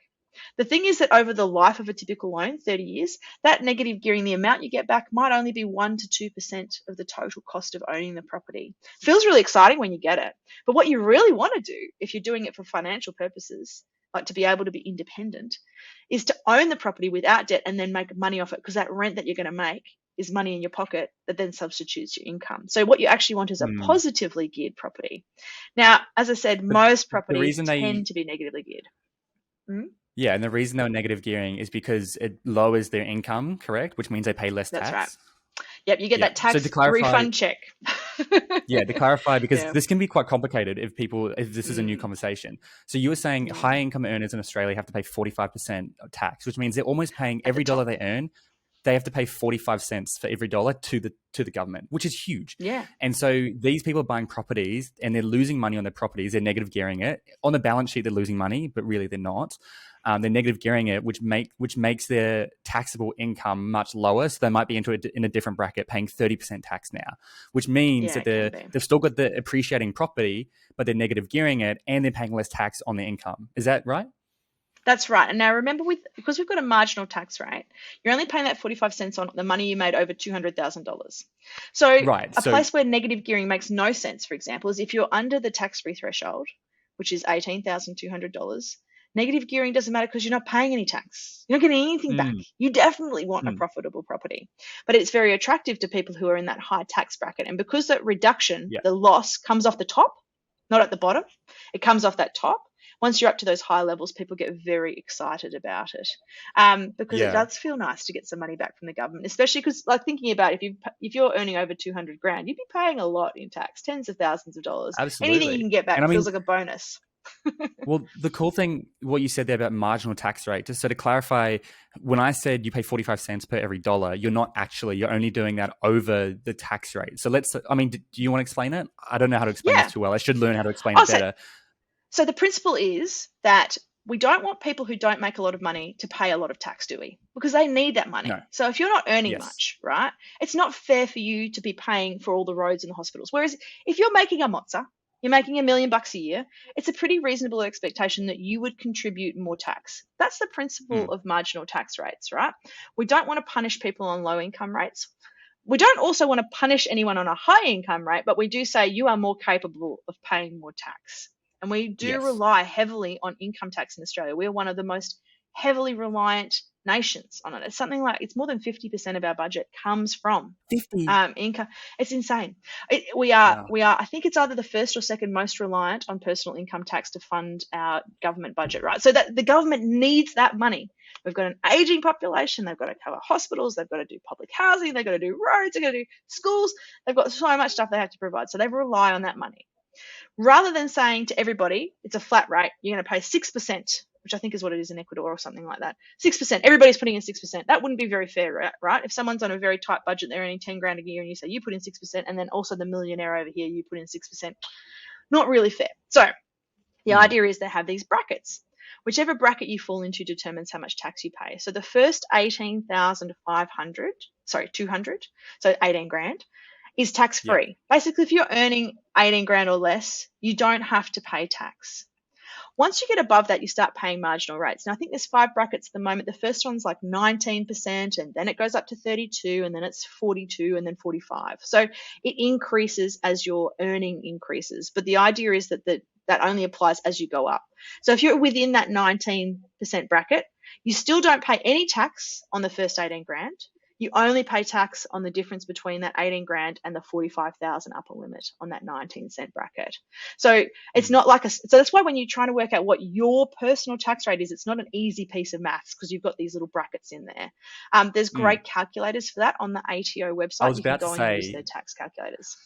The thing is that over the life of a typical loan, 30 years, that negative gearing, the amount you get back might only be 1 to 2% of the total cost of owning the property. Feels really exciting when you get it. But what you really want to do, if you're doing it for financial purposes, like to be able to be independent, is to own the property without debt and then make money off it, because that rent that you're going to make is money in your pocket that then substitutes your income. So what you actually want is a positively geared property. Now, as I said, most properties tend to be negatively geared. Yeah, and the reason they're negative gearing is because it lowers their income, correct? Which means they pay less tax. That's right. Yep, you get that tax refund check. To clarify, because this can be quite complicated if this is a new conversation. So you were saying high income earners in Australia have to pay 45% tax, which means they're almost paying every dollar they earn. They have to pay 45 cents for every dollar to the government, which is huge. Yeah. And so these people are buying properties and they're losing money on their properties. They're negative gearing it. On the balance sheet, they're losing money, but really they're not. They're negative gearing it, which makes their taxable income much lower. So they might be in a different bracket, paying 30% tax now, which means that they've still got the appreciating property, but they're negative gearing it and they're paying less tax on their income. Is that right? That's right. And now remember, because we've got a marginal tax rate, you're only paying that 45 cents on the money you made over $200,000. So a place where negative gearing makes no sense, for example, is if you're under the tax-free threshold, which is $18,200. Negative gearing doesn't matter because you're not paying any tax. You're not getting anything back. You definitely want a profitable property. But it's very attractive to people who are in that high tax bracket. And because that reduction, the loss comes off the top, not at the bottom, it comes off that top. Once you're up to those high levels, people get very excited about it, because it does feel nice to get some money back from the government, especially because, like, thinking about if you're earning over 200 grand, you'd be paying a lot in tax, tens of thousands of dollars. Absolutely. Anything you can get back feels like a bonus. Well, the cool thing, what you said there about marginal tax rate, just so to clarify, when I said you pay 45 cents per every dollar, you're only doing that over the tax rate. So do you want to explain it? I don't know how to explain this too well. I should learn how to explain it better. So the principle is that we don't want people who don't make a lot of money to pay a lot of tax, do we? Because they need that money. No. So if you're not earning much, right, it's not fair for you to be paying for all the roads and the hospitals. Whereas if you're making a mozza, you're making $1 million a year, it's a pretty reasonable expectation that you would contribute more tax. That's the principle of marginal tax rates, right? We don't want to punish people on low income rates. We don't also want to punish anyone on a high income rate, but we do say you are more capable of paying more tax. And we do rely heavily on income tax in Australia. We are one of the most heavily reliant nations on it. It's something like, it's more than 50% of our budget comes from income. It's insane. We are, I think it's either the first or second most reliant on personal income tax to fund our government budget, right? So that the government needs that money. We've got an aging population. They've got to cover hospitals. They've got to do public housing. They've got to do roads. They've got to do schools. They've got so much stuff they have to provide. So they rely on that money. Rather than saying to everybody, it's a flat rate, you're going to pay 6%, which I think is what it is in Ecuador or something like that. 6%, everybody's putting in 6%. That wouldn't be very fair, right? If someone's on a very tight budget, they're earning 10 grand a year and you say you put in 6%, and then also the millionaire over here, you put in 6%. Not really fair. So the idea is to have these brackets. Whichever bracket you fall into determines how much tax you pay. So the first 200, so 18 grand, is tax-free. Yeah. Basically, if you're earning 18 grand or less, you don't have to pay tax. Once you get above that, you start paying marginal rates. Now, I think there's 5 brackets at the moment. The first one's like 19%, and then it goes up to 32, and then it's 42, and then 45. So it increases as your earning increases. But the idea is that only applies as you go up. So if you're within that 19% bracket, you still don't pay any tax on the first 18 grand. You only pay tax on the difference between that 18 grand and the 45,000 upper limit on that 19-cent bracket. So it's not like so that's why when you're trying to work out what your personal tax rate is, it's not an easy piece of maths because you've got these little brackets in there. There's great calculators for that on the ATO website. I was about to say, and use their tax calculators.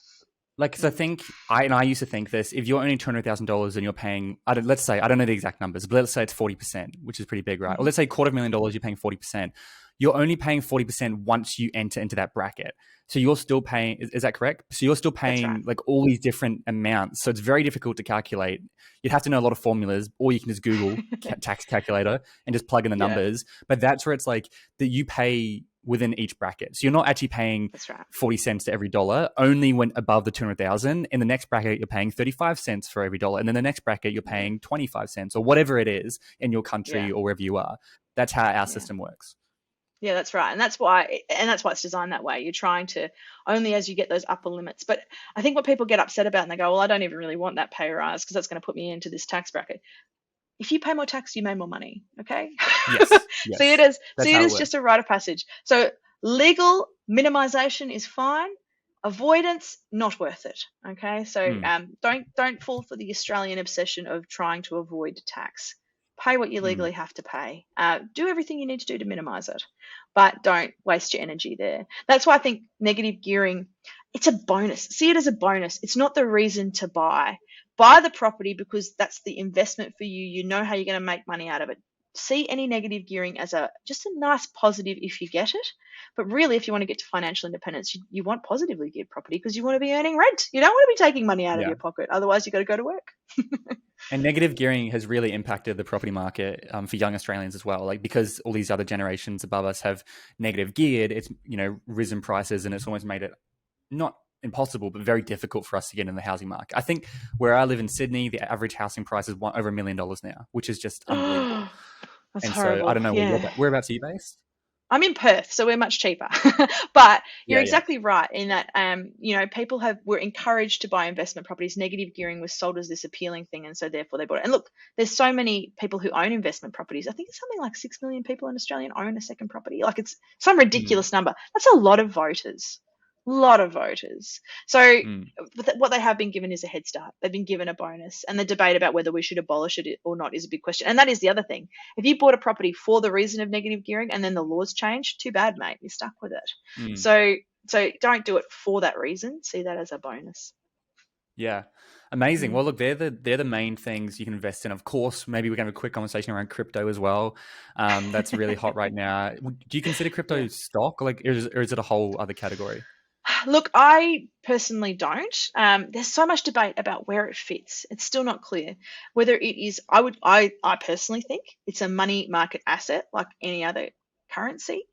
Like, because I think I used to think this: if you're earning $200,000 and you're paying, let's say, I don't know the exact numbers, but let's say it's 40%, which is pretty big, right? Or let's say $250,000, you're paying 40%. You're only paying 40% once you enter into that bracket. So you're still paying. Is that correct? So you're still paying right. like all these different amounts. So it's very difficult to calculate. You'd have to know a lot of formulas, or you can just Google tax calculator and just plug in the numbers. But that's where it's like that you pay within each bracket. So you're not actually paying 40 cents to every dollar, only when above the 200,000. In the next bracket, you're paying 35 cents for every dollar. And then the next bracket, you're paying 25 cents or whatever it is in your country or wherever you are. That's how our system works. Yeah, that's right. And that's why it's designed that way. You're trying to only as you get those upper limits. But I think what people get upset about and they go, well, I don't even really want that pay rise because that's going to put me into this tax bracket. If you pay more tax, you make more money. Okay. Yes. See, it is just a rite of passage. So legal minimization is fine. Avoidance, not worth it. Okay. So don't fall for the Australian obsession of trying to avoid tax. Pay what you legally have to pay. Do everything you need to do to minimize it, but don't waste your energy there. That's why I think negative gearing, it's a bonus. See it as a bonus. It's not the reason to buy. Buy the property because that's the investment for you. You know how you're going to make money out of it. See any negative gearing as just a nice positive if you get it. But really, if you want to get to financial independence, you want positively geared property because you want to be earning rent. You don't want to be taking money out of your pocket. Otherwise, you've got to go to work. And negative gearing has really impacted the property market for young Australians as well. Like because all these other generations above us have negative geared, it's risen prices and it's almost made it not impossible, but very difficult for us to get in the housing market. I think where I live in Sydney, the average housing price is over $1 million now, which is just unbelievable. That's horrible. So I don't know whereabouts are you based? I'm in Perth, so we're much cheaper. But you're exactly right in that, people were encouraged to buy investment properties. Negative gearing was sold as this appealing thing, and so therefore they bought it. And look, there's so many people who own investment properties. I think it's something like 6 million people in Australia own a second property. Like it's some ridiculous number. That's a lot of voters. So what they have been given is a head start. They've been given a bonus, and the debate about whether we should abolish it or not is a big question. And that is the other thing. If you bought a property for the reason of negative gearing and then the laws change, too bad, mate. You're stuck with it. So don't do it for that reason. See that as a bonus. Yeah. Amazing. Well, look, they're the main things you can invest in. Of course, maybe we can have a quick conversation around crypto as well. That's really hot right now. Do you consider crypto stock, or is it a whole other category? Look, I personally don't. There's so much debate about where it fits. It's still not clear whether it is. I personally think it's a money market asset like any other currency.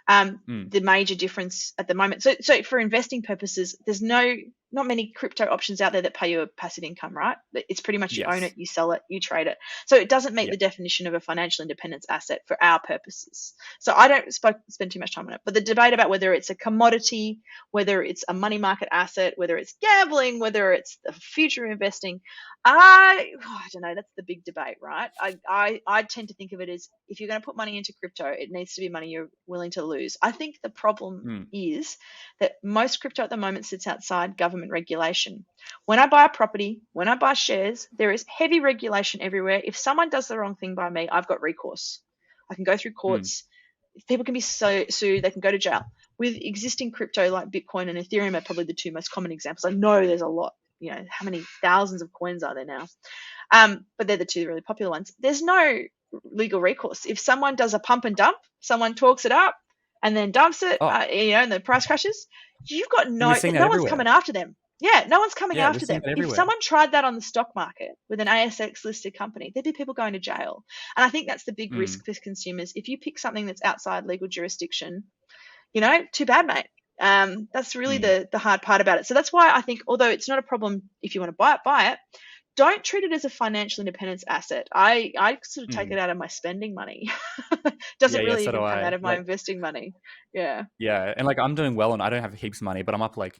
The major difference at the moment. So for investing purposes, there's not many crypto options out there that pay you a passive income, right? It's pretty much you own it, you sell it, you trade it. So it doesn't meet the definition of a financial independence asset for our purposes. So I don't spend too much time on it. But the debate about whether it's a commodity, whether it's a money market asset, whether it's gambling, whether it's the future investing, I don't know. That's the big debate, right? I tend to think of it as if you're going to put money into crypto, it needs to be money you're willing to lose. I think the problem is that most crypto at the moment sits outside government regulation. When I buy a property, when I buy shares, there is heavy regulation everywhere. If someone does the wrong thing by me, I've got recourse. I can go through courts. People can be sued. They can go to jail. With existing crypto like Bitcoin and Ethereum are probably the two most common examples. I know there's a lot. How many thousands of coins are there now? But they're the two really popular ones. There's no legal recourse. If someone does a pump and dump, someone talks it up and then dumps it, and the price crashes, you've got no one's coming after them. Yeah, no one's coming after them. If someone tried that on the stock market with an ASX listed company, there'd be people going to jail. And I think that's the big risk for consumers. If you pick something that's outside legal jurisdiction, too bad, mate. That's really the hard part about it. So that's why I think, although it's not a problem if you want to buy it, don't treat it as a financial independence asset. I sort of take it out of my spending money. Doesn't really even come out of my investing money. Yeah. Yeah. And I'm doing well and I don't have heaps of money, but I'm up 50%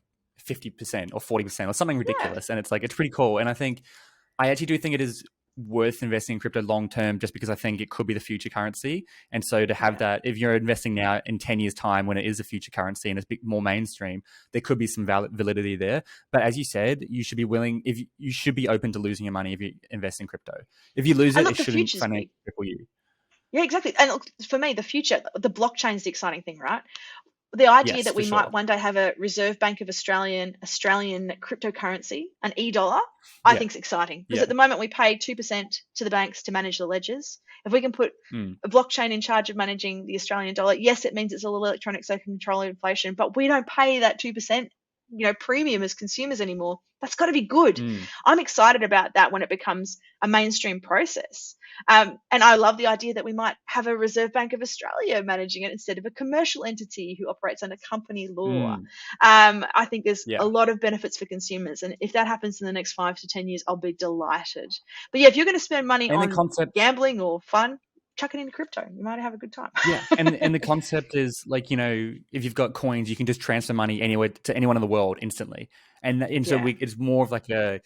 or 40% or something ridiculous. And it's pretty cool. And I actually do think it is worth investing in crypto long term just because I think it could be the future currency. And so to have that, if you're investing now in 10 years time when it is a future currency and it's more mainstream, there could be some validity there. But as you said, you should be open to losing your money if you invest in crypto. If you lose it shouldn't financially cripple you. Yeah, exactly. And look, for me, the future, the blockchain is the exciting thing, right? the idea Yes, that for we might sure. one day have a Reserve Bank of Australian cryptocurrency, an e-dollar, I Yeah. think is exciting, because Yeah. at the moment we pay 2% to the banks to manage the ledgers. If we can put Mm. a blockchain in charge of managing the Australian dollar, yes, it means it's all electronic, so it can control inflation, but we don't pay that 2% premium as consumers anymore. That's got to be good. Mm. I'm excited about that when it becomes a mainstream process. And I love the idea that we might have a Reserve Bank of Australia managing it instead of a commercial entity who operates under company law. Mm. I think there's a Yeah. lot of benefits for consumers. And if that happens in the next 5 to 10 years, I'll be delighted. But yeah, if you're going to spend money And the on concept, gambling or fun, chuck it into crypto. You might have a good time. yeah, and the concept is like, if you've got coins, you can just transfer money anywhere to anyone in the world instantly, and so Yeah, it's more of like a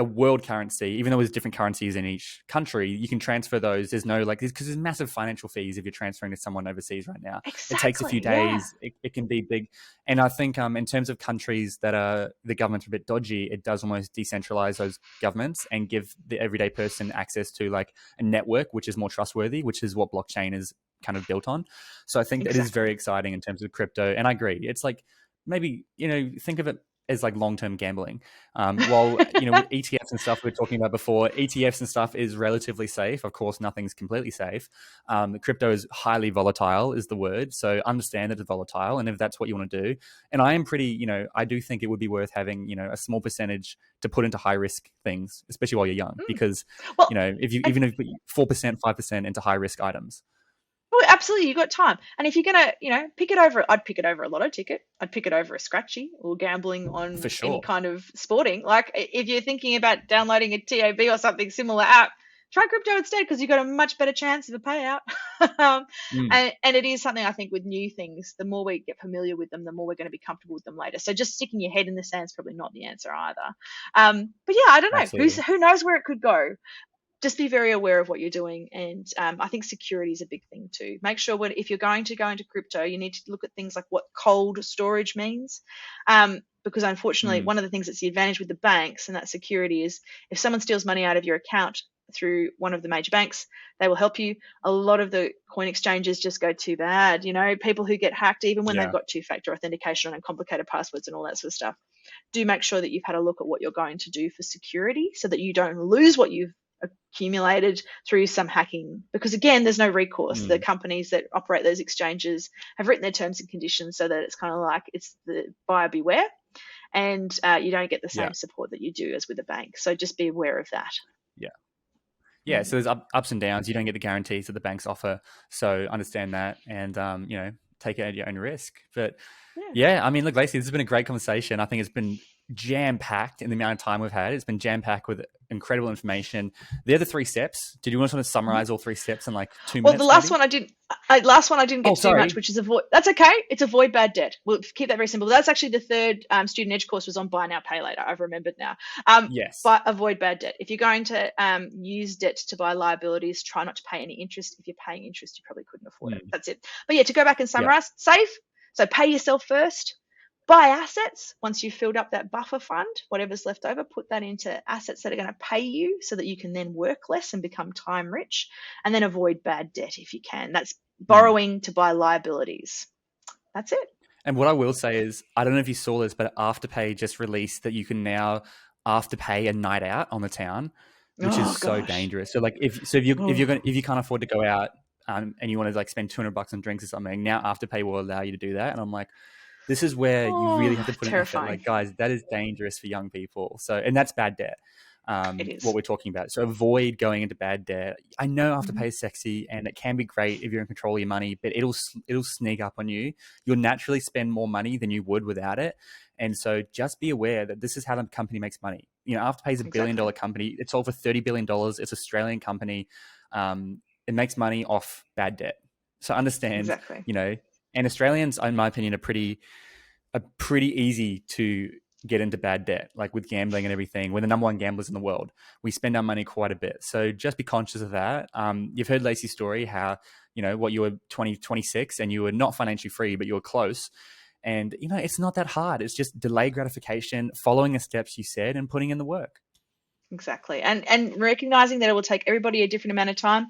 world currency. Even though there's different currencies in each country, you can transfer those. There's no because there's massive financial fees if you're transferring to someone overseas right now. It takes a few exactly. Yeah, days. It can be big, and I think in terms of countries that are the government's a bit dodgy, it does almost decentralize those governments and give the everyday person access to like a network which is more trustworthy, which is what blockchain is kind of built on. So I think it is very exactly. exciting in terms of crypto, and I agree. It's like maybe think of it as like long-term gambling. While with ETFs and stuff we were talking about before, ETFs and stuff is relatively safe. Of course, nothing's completely safe. The crypto is highly volatile, is the word. So understand that it's volatile, and if that's what you want to do, and I am pretty, I do think it would be worth having, a small percentage to put into high risk things, especially while you're young, Mm. because Well, if you and even if you put 4%, 5% into high risk items, Well, absolutely, you got time. And if you're gonna, pick it over, I'd pick it over a lotto ticket. I'd pick it over a scratchy or gambling for on any sure. kind of sporting. Like if you're thinking about downloading a TAB or something similar app, try crypto instead because you've got a much better chance of a payout. um, Mm, and it is something I think with new things, the more we get familiar with them, the more we're going to be comfortable with them later. So just sticking your head in the sand is probably not the answer either. But yeah, I don't know. absolutely. Who knows where it could go? Just be very aware of what you're doing. And I think security is a big thing too. Make sure if you're going to go into crypto, you need to look at things like what cold storage means. Because unfortunately, Mm, one of the things that's the advantage with the banks and that security is if someone steals money out of your account through one of the major banks, they will help you. A lot of the coin exchanges just go too bad. People who get hacked, even when they've yeah. got two-factor authentication and complicated passwords and all that sort of stuff, do make sure that you've had a look at what you're going to do for security so that you don't lose what you've accumulated through some hacking, because again there's no recourse. The Mm, companies that operate those exchanges have written their terms and conditions so that it's kind of like it's the buyer beware, and you don't get the yeah. same support that you do as with a bank, so just be aware of that. Yeah. Yeah, Mm. so there's ups and downs. You don't get the guarantees that the banks offer. So understand that and, take it at your own risk. But Yeah. yeah, I mean, look, Lacey, this has been a great conversation. I think it's been jam-packed in the amount of time we've had. It's been jam-packed with incredible information. The other three steps, did you want to sort of Mhm. summarize all three steps in like 2 Well, the minutes maybe? last one I didn't Oh, get to do much, sorry. which is avoid. That's okay. It's avoid bad debt. We'll keep that very simple. That's actually the third student edge course was on buy now, pay later. I've remembered now. Yes. But avoid bad debt. If you're going to use debt to buy liabilities, try not to pay any interest. If you're paying interest, you probably couldn't afford it. Mm, That's it. But yeah, to go back and yeah. summarize, save. So pay yourself first. Buy assets. Once you've filled up that buffer fund, whatever's left over, put that into assets that are going to pay you so that you can then work less and become time rich. And then avoid bad debt if you can. That's Mm. borrowing to buy liabilities. That's it. And what I will say is, I don't know if you saw this, but Afterpay just released that you can now Afterpay a night out on the town, which is Oh so gosh. dangerous. So like if you Oh, can't afford to go out and you want to like spend $200 on drinks or something, now Afterpay will allow you to do that. And I'm like, this is where you really have to put in effort. terrifying. Like, guys, that is dangerous for young people. So, and that's bad debt. It What is. we're talking about. So avoid going into bad debt. I know Mhm. Afterpay is sexy and it can be great if you're in control of your money, but it'll sneak up on you. You'll naturally spend more money than you would without it. And so just be aware that this is how the company makes money. Afterpay is a $1 billion Exactly. company. It's sold for $30 billion. It's an Australian company. It makes money off bad debt. So understand, Exactly. and Australians, in my opinion, are pretty easy to get into bad debt, like with gambling and everything. We're the number one gamblers in the world. We spend our money quite a bit. So just be conscious of that. You've heard Lacey's story, how, what you were 20, 26 and you were not financially free, but you were close. And, it's not that hard. It's just delayed gratification, following the steps you said and putting in the work. Exactly. And recognizing that it will take everybody a different amount of time.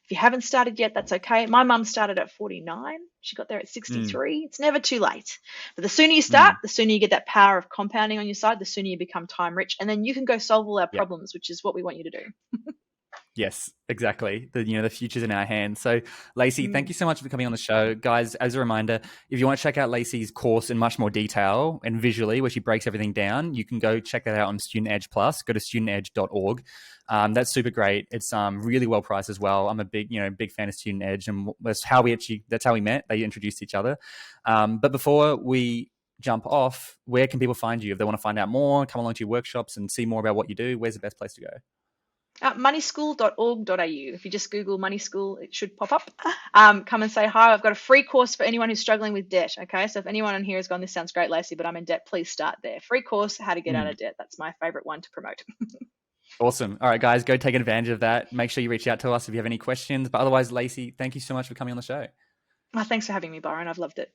If you haven't started yet, that's okay. My mum started at 49. She got there at 63. It's never too late. But the sooner you start, the sooner you get that power of compounding on your side, the sooner you become time rich. And then you can go solve all our problems, which is what we want you to do. Yes, exactly. The future's in our hands. So, Lacey, thank you so much for coming on the show. Guys, as a reminder, if you want to check out Lacey's course in much more detail and visually, where she breaks everything down, you can go check that out on Student Edge Plus. Go to studentedge.org. That's super great. It's really well priced as well. I'm a big fan of Student Edge, and that's how we met. They introduced each other. But before we jump off, where can people find you if they want to find out more, come along to your workshops and see more about what you do? Where's the best place to go? Moneyschool.org.au. If you just Google Money School, it should pop up. Come and say hi. I've got a free course for anyone who's struggling with debt. Okay, so if anyone on here has gone, this sounds great, Lacey, but I'm in debt, please start there. Free course, how to get out of debt. That's my favorite one to promote. Awesome. All right, guys, go take advantage of that. Make sure you reach out to us if you have any questions. But otherwise, Lacey, thank you so much for coming on the show. Thanks for having me, Byron. I've loved it.